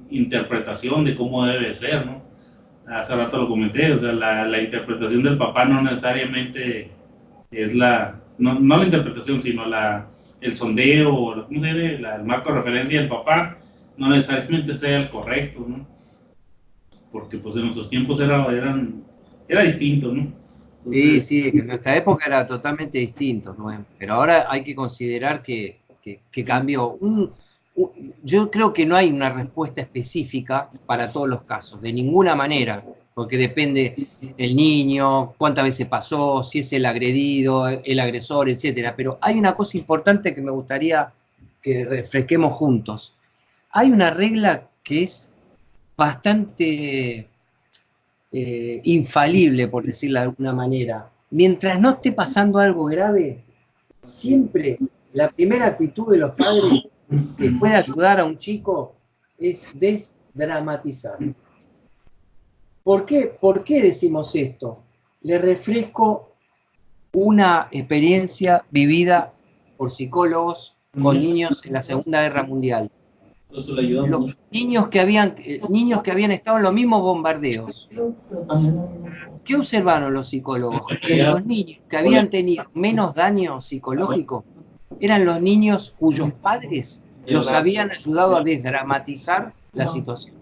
interpretación de cómo debe ser, ¿no? Hace rato lo comenté, o sea, la interpretación del papá no necesariamente es no la interpretación, sino el sondeo, ¿cómo se dice? El marco de referencia del papá, no necesariamente sea el correcto, ¿no? Porque pues en nuestros tiempos era distinto, ¿no? Entonces, sí, en nuestra época era totalmente distinto, ¿no? Pero ahora hay que considerar que cambió. Yo creo que no hay una respuesta específica para todos los casos, de ninguna manera, porque depende el niño, cuántas veces pasó, si es el agredido, el agresor, etc. Pero hay una cosa importante que me gustaría que refresquemos juntos. Hay una regla que es bastante infalible, por decirlo de alguna manera. Mientras no esté pasando algo grave, siempre la primera actitud de los padres que puede ayudar a un chico es desdramatizar. ¿Por qué decimos esto? Le refresco una experiencia vivida por psicólogos con niños en la Segunda Guerra Mundial. Los niños que habían estado en los mismos bombardeos. ¿Qué observaron los psicólogos? Que los niños que habían tenido menos daño psicológico eran los niños cuyos padres los habían ayudado a desdramatizar la situación.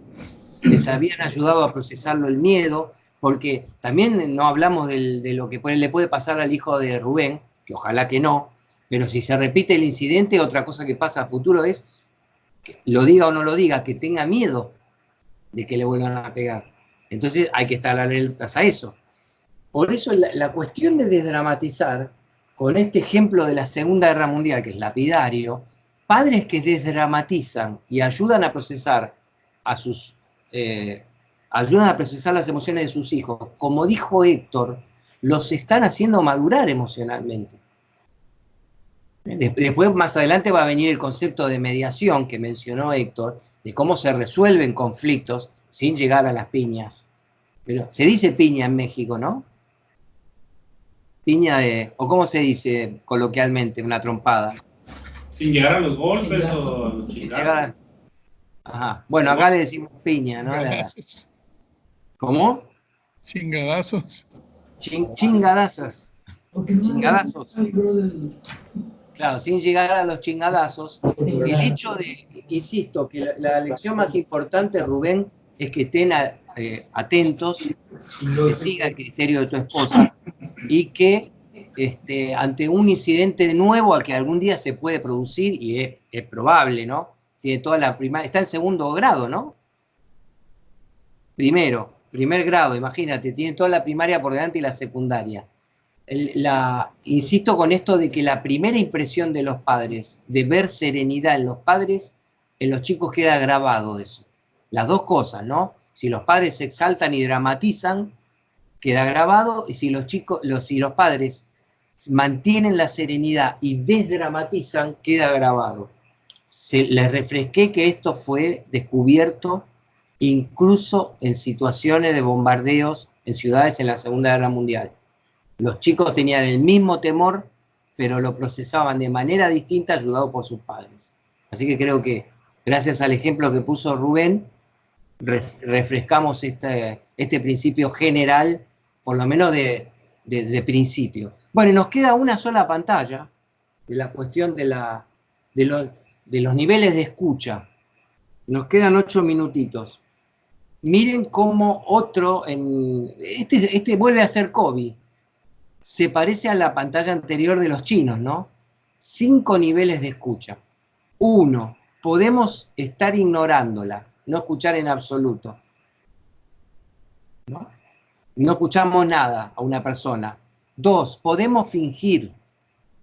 Les habían ayudado a procesarlo el miedo, porque también no hablamos de lo que le puede pasar al hijo de Rubén, que ojalá que no, pero si se repite el incidente, otra cosa que pasa a futuro es, que lo diga o no lo diga, que tenga miedo de que le vuelvan a pegar. Entonces hay que estar alertas a eso. Por eso la cuestión de desdramatizar, con este ejemplo de la Segunda Guerra Mundial, que es lapidario, padres que desdramatizan y ayudan a procesar las emociones de sus hijos, como dijo Héctor, los están haciendo madurar emocionalmente. Después, más adelante, va a venir el concepto de mediación que mencionó Héctor, de cómo se resuelven conflictos sin llegar a las piñas. Pero se dice piña en México, ¿no? Piña de... ¿O cómo se dice coloquialmente? Una trompada. Sin llegar a los golpes o a los chingados. Ajá. Bueno, acá le decimos piña, ¿no? Chingadazos. ¿Cómo? Chingadazos. Chingadazos. Chingadazos. Claro, sin llegar a los chingadazos. El hecho de, insisto, que la lección más importante, Rubén, es que estén atentos, que se siga el criterio de tu esposa y que ante un incidente nuevo a que algún día se puede producir, y es probable, ¿no? Tiene toda la primaria, está en segundo grado, ¿no? Primer grado, imagínate, tiene toda la primaria por delante y la secundaria. Insisto con esto de que la primera impresión de los padres, de ver serenidad en los padres, en los chicos queda grabado eso. Las dos cosas, ¿no? Si los padres se exaltan y dramatizan, queda grabado, y si los padres mantienen la serenidad y desdramatizan, queda grabado. Les refresqué que esto fue descubierto incluso en situaciones de bombardeos en ciudades en la Segunda Guerra Mundial. Los chicos tenían el mismo temor, pero lo procesaban de manera distinta, ayudados por sus padres. Así que creo que, gracias al ejemplo que puso Rubén, refrescamos este principio general, por lo menos de principio. Bueno, y nos queda una sola pantalla de la cuestión de los niveles de escucha. Nos quedan 8 minutitos. Miren cómo otro, este vuelve a ser COVID. Se parece a la pantalla anterior de los chinos, ¿no? 5 niveles de escucha. 1, podemos estar ignorándola, no escuchar en absoluto. No escuchamos nada a una persona. 2, podemos fingir.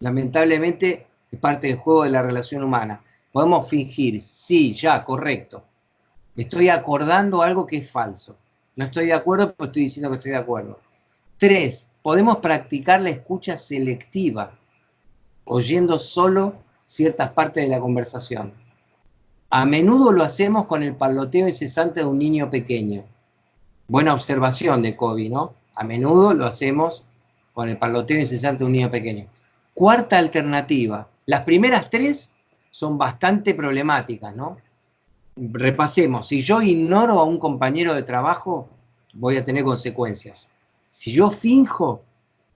Lamentablemente es parte del juego de la relación humana. Podemos fingir, sí, ya, correcto. Estoy acordando algo que es falso. No estoy de acuerdo, pero estoy diciendo que estoy de acuerdo. 3, podemos practicar la escucha selectiva, oyendo solo ciertas partes de la conversación. A menudo lo hacemos con el parloteo incesante de un niño pequeño. Buena observación de Covey, ¿no? A menudo lo hacemos con el parloteo incesante de un niño pequeño. 4ª alternativa. Las primeras 3 son bastante problemáticas, ¿no? Repasemos. Si yo ignoro a un compañero de trabajo, voy a tener consecuencias. Si yo finjo,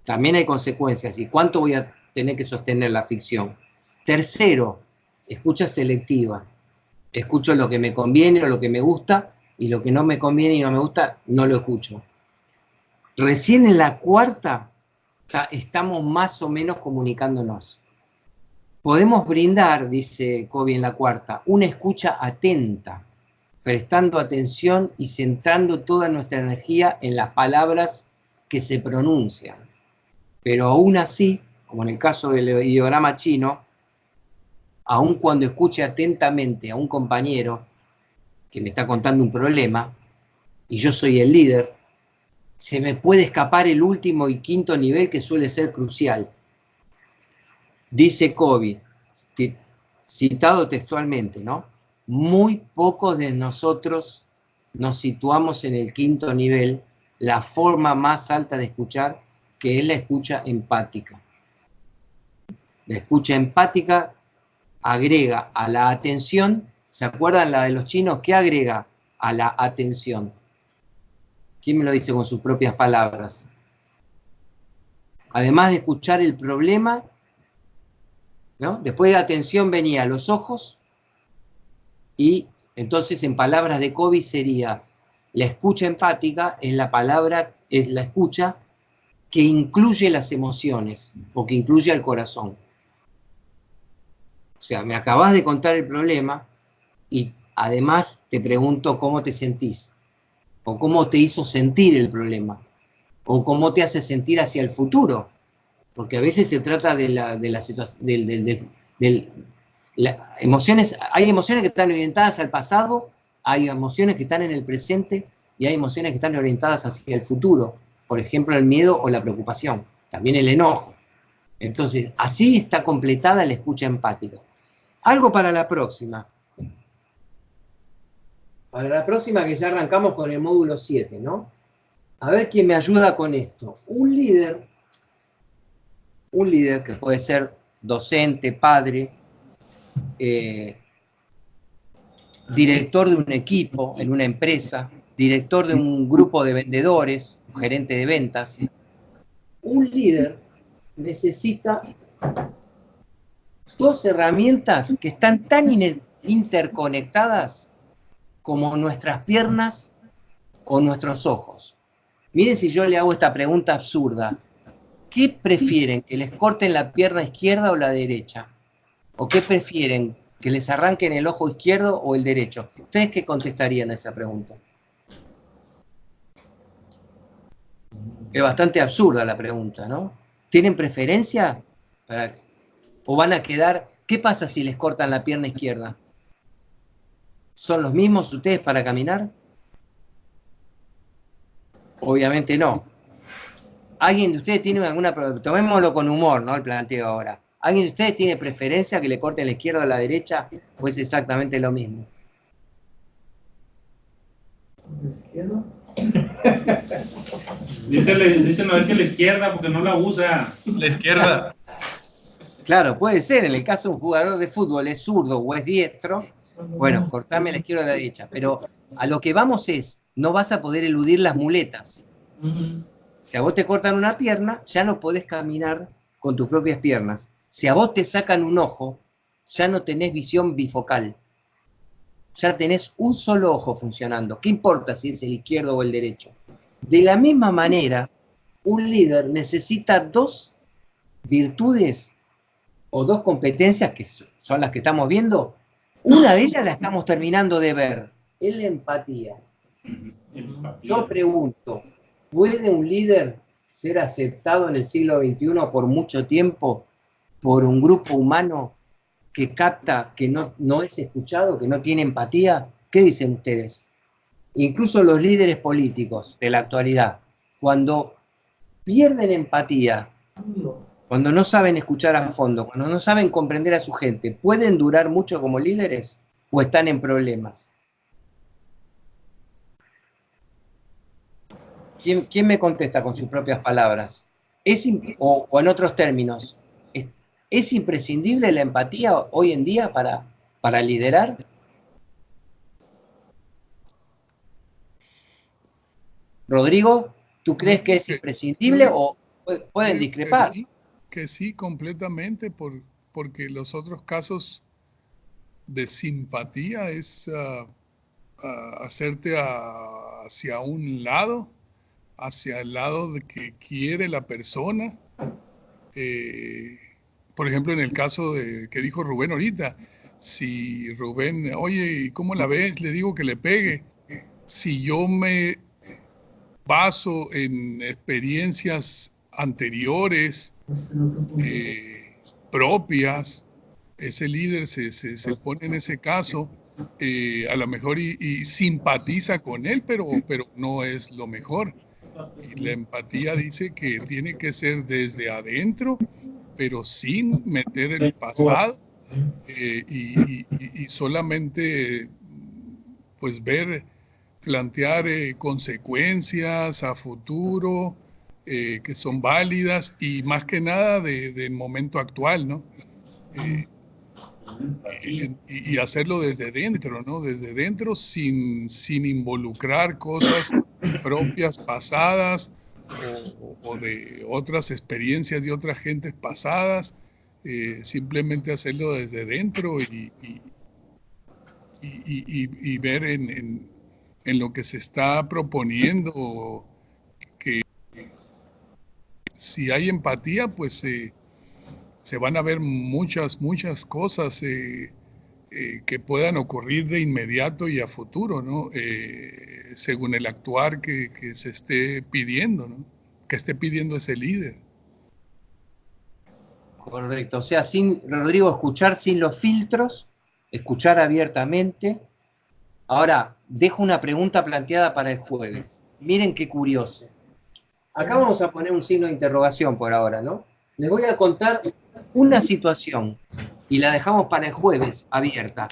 también hay consecuencias. ¿Y cuánto voy a tener que sostener la ficción? 3, escucha selectiva. Escucho lo que me conviene o lo que me gusta, y lo que no me conviene y no me gusta, no lo escucho. Recién en la 4ª ya estamos más o menos comunicándonos. Podemos brindar, dice Covey en la 4ª, una escucha atenta, prestando atención y centrando toda nuestra energía en las palabras que se pronuncian. Pero aún así, como en el caso del ideograma chino, aun cuando escuche atentamente a un compañero que me está contando un problema, y yo soy el líder, se me puede escapar el último y 5º nivel que suele ser crucial. Dice Covey, citado textualmente, ¿no? Muy pocos de nosotros nos situamos en el 5º nivel, la forma más alta de escuchar, que es la escucha empática. La escucha empática agrega a la atención, ¿se acuerdan la de los chinos? ¿Qué agrega a la atención? ¿Quién me lo dice con sus propias palabras? Además de escuchar el problema, ¿no? Después de la atención venía los ojos, y entonces en palabras de Covey sería, la escucha empática es la escucha que incluye las emociones, o que incluye al corazón. O sea, me acabas de contar el problema, y además te pregunto cómo te sentís, o cómo te hizo sentir el problema, o cómo te hace sentir hacia el futuro, porque a veces se trata de la situación, emociones, hay emociones que están orientadas al pasado, hay emociones que están en el presente, y hay emociones que están orientadas hacia el futuro, por ejemplo el miedo o la preocupación, también el enojo. Entonces, así está completada la escucha empática. Algo para la próxima. Para la próxima, que ya arrancamos con el módulo 7, ¿no? A ver quién me ayuda con esto. Un líder que puede ser docente, padre, director de un equipo en una empresa, director de un grupo de vendedores, gerente de ventas. Un líder necesita dos herramientas que están tan interconectadas como nuestras piernas o nuestros ojos. Miren si yo le hago esta pregunta absurda. ¿Qué prefieren, que les corten la pierna izquierda o la derecha? ¿O qué prefieren, que les arranquen el ojo izquierdo o el derecho? ¿Ustedes qué contestarían a esa pregunta? Es bastante absurda la pregunta, ¿no? ¿Tienen preferencia? ¿O van a quedar? ¿Qué pasa si les cortan la pierna izquierda? ¿Son los mismos ustedes para caminar? Obviamente no. ¿Alguien de ustedes tiene alguna... Tomémoslo con humor, ¿no? El planteo ahora. ¿Alguien de ustedes tiene preferencia que le corten la izquierda o la derecha? ¿O es exactamente lo mismo? ¿La izquierda? Dice no es que la izquierda porque no la usa. La izquierda. Claro, puede ser. En el caso de un jugador de fútbol es zurdo o es diestro, bueno, cortame la izquierda o la derecha. Pero a lo que vamos es, no vas a poder eludir las muletas. Si a vos te cortan una pierna, ya no podés caminar con tus propias piernas. Si a vos te sacan un ojo, ya no tenés visión bifocal. Ya tenés un solo ojo funcionando. ¿Qué importa si es el izquierdo o el derecho? De la misma manera, un líder necesita dos virtudes o dos competencias que son las que estamos viendo. Una de ellas la estamos terminando de ver, es la empatía. Yo pregunto, ¿puede un líder ser aceptado en el siglo XXI por mucho tiempo por un grupo humano que capta que no es escuchado, que no tiene empatía? ¿Qué dicen ustedes? Incluso los líderes políticos de la actualidad, cuando pierden empatía, cuando no saben escuchar a fondo, cuando no saben comprender a su gente, ¿pueden durar mucho como líderes o están en problemas? ¿Quién me contesta con sus propias palabras? O en otros términos, ¿es imprescindible la empatía hoy en día para liderar? Rodrigo, ¿tú crees que es imprescindible o pueden discrepar? Que sí, completamente, porque los otros casos de simpatía es hacerte hacia un lado, hacia el lado de que quiere la persona. Por ejemplo, en el caso que dijo Rubén ahorita, si Rubén, oye, ¿y cómo la ves? Le digo que le pegue. Si yo me baso en experiencias anteriores, propias, ese líder se pone en ese caso, a lo mejor y simpatiza con él, pero no es lo mejor. Y la empatía dice que tiene que ser desde adentro, pero sin meter el pasado y solamente pues plantear consecuencias a futuro que son válidas y más que nada del momento actual, ¿no? Y hacerlo desde dentro, ¿no? Desde dentro sin involucrar cosas propias, pasadas o de otras experiencias de otras gentes pasadas, simplemente hacerlo desde dentro y ver en lo que se está proponiendo que si hay empatía, pues se van a ver muchas cosas que puedan ocurrir de inmediato y a futuro, ¿no? Según el actuar que se esté pidiendo, ¿no? Que esté pidiendo ese líder. Correcto, o sea, Rodrigo, escuchar sin los filtros, escuchar abiertamente. Ahora, dejo una pregunta planteada para el jueves. Miren qué curioso. Acá vamos a poner un signo de interrogación por ahora, ¿no? les voy a contar una situación y la dejamos para el jueves abierta.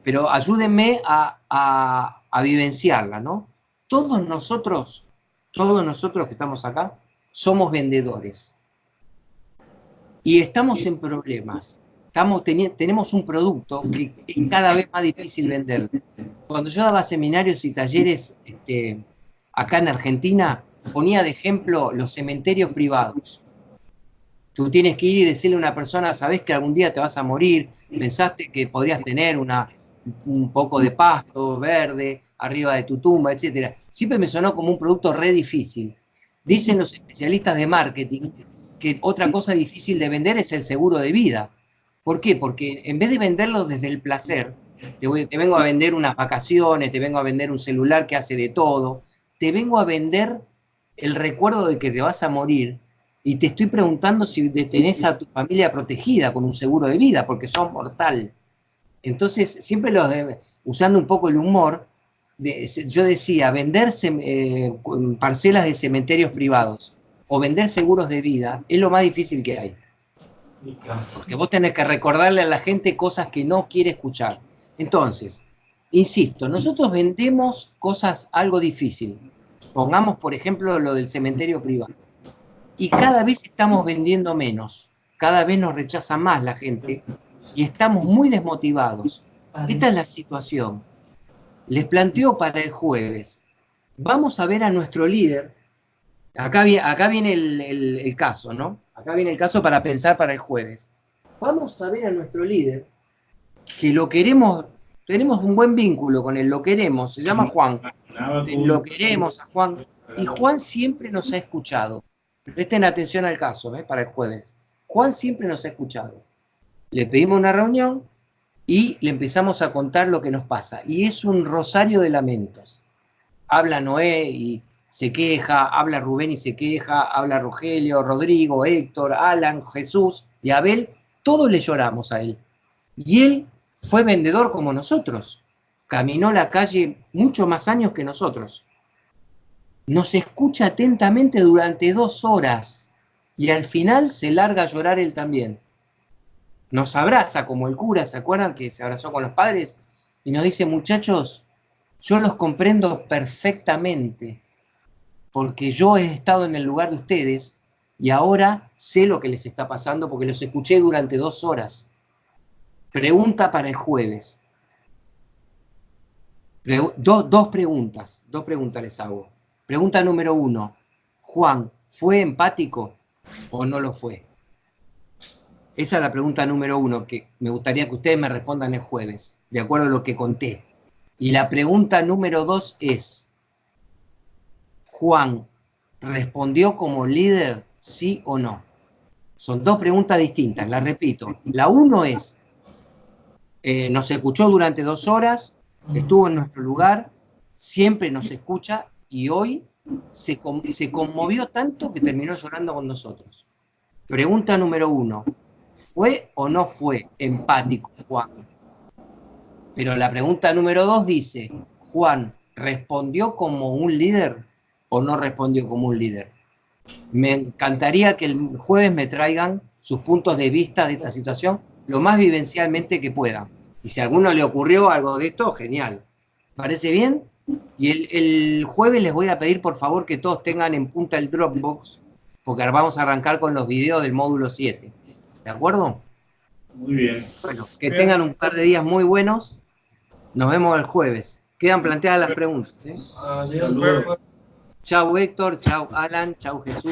Pero ayúdenme a vivenciarla, ¿no? Todos nosotros que estamos acá, somos vendedores. Y estamos en problemas. Tenemos un producto que es cada vez más difícil vender. Cuando yo daba seminarios y talleres acá en Argentina, ponía de ejemplo los cementerios privados. Tú tienes que ir y decirle a una persona, sabés que algún día te vas a morir, pensaste que podrías tener un poco de pasto verde arriba de tu tumba, etc. Siempre me sonó como un producto re difícil. Dicen los especialistas de marketing que otra cosa difícil de vender es el seguro de vida. ¿Por qué? Porque en vez de venderlo desde el placer, te vengo a vender unas vacaciones, te vengo a vender un celular que hace de todo, te vengo a vender el recuerdo de que te vas a morir y te estoy preguntando si tenés a tu familia protegida con un seguro de vida, porque sos mortal. Entonces, siempre usando un poco el humor, yo decía, vender parcelas de cementerios privados o vender seguros de vida es lo más difícil que hay. Porque vos tenés que recordarle a la gente cosas que no quiere escuchar. Entonces, insisto, nosotros vendemos cosas algo difícil. Pongamos, por ejemplo, lo del cementerio privado. Y cada vez estamos vendiendo menos. Cada vez nos rechaza más la gente y estamos muy desmotivados. Esta es la situación. Les planteo para el jueves. Vamos a ver a nuestro líder. Acá viene el caso, ¿no? Acá viene el caso para pensar para el jueves. Vamos a ver a nuestro líder, que lo queremos, tenemos un buen vínculo con él, lo queremos, se llama Juan. Lo queremos a Juan. Y Juan siempre nos ha escuchado. Presten atención al caso, para el jueves. Juan siempre nos ha escuchado. Le pedimos una reunión y le empezamos a contar lo que nos pasa. Y es un rosario de lamentos. Habla Noé y se queja, habla Rubén y se queja, habla Rogelio, Rodrigo, Héctor, Alan, Jesús y Abel. Todos le lloramos a él. Y él fue vendedor como nosotros. Caminó la calle muchos más años que nosotros. Nos escucha atentamente durante 2 horas y al final se larga a llorar él también. Nos abraza como el cura, ¿se acuerdan que se abrazó con los padres? Y nos dice, muchachos, yo los comprendo perfectamente porque yo he estado en el lugar de ustedes y ahora sé lo que les está pasando porque los escuché durante 2 horas. Pregunta para el jueves. Dos preguntas les hago. Pregunta número 1. Juan, ¿fue empático o no lo fue? Esa es la pregunta número 1 que me gustaría que ustedes me respondan el jueves, de acuerdo a lo que conté. Y la pregunta número 2 es, ¿Juan respondió como líder, sí o no? Son 2 preguntas distintas, las repito. La 1 es, nos escuchó durante 2 horas, estuvo en nuestro lugar, siempre nos escucha y hoy se conmovió tanto que terminó llorando con nosotros. Pregunta número 1, ¿fue o no fue empático Juan? Pero la pregunta número 2 dice, ¿Juan respondió como un líder o no respondió como un líder? Me encantaría que el jueves me traigan sus puntos de vista de esta situación lo más vivencialmente que puedan. Y si a alguno le ocurrió algo de esto, genial. ¿Parece bien? Y el jueves les voy a pedir por favor que todos tengan en punta el Dropbox, porque ahora vamos a arrancar con los videos del módulo 7. ¿De acuerdo? Muy bien. Bueno, que tengan un par de días muy buenos. Nos vemos el jueves. Quedan planteadas las preguntas. Adiós. Chau Héctor, chau Alan, chau Jesús.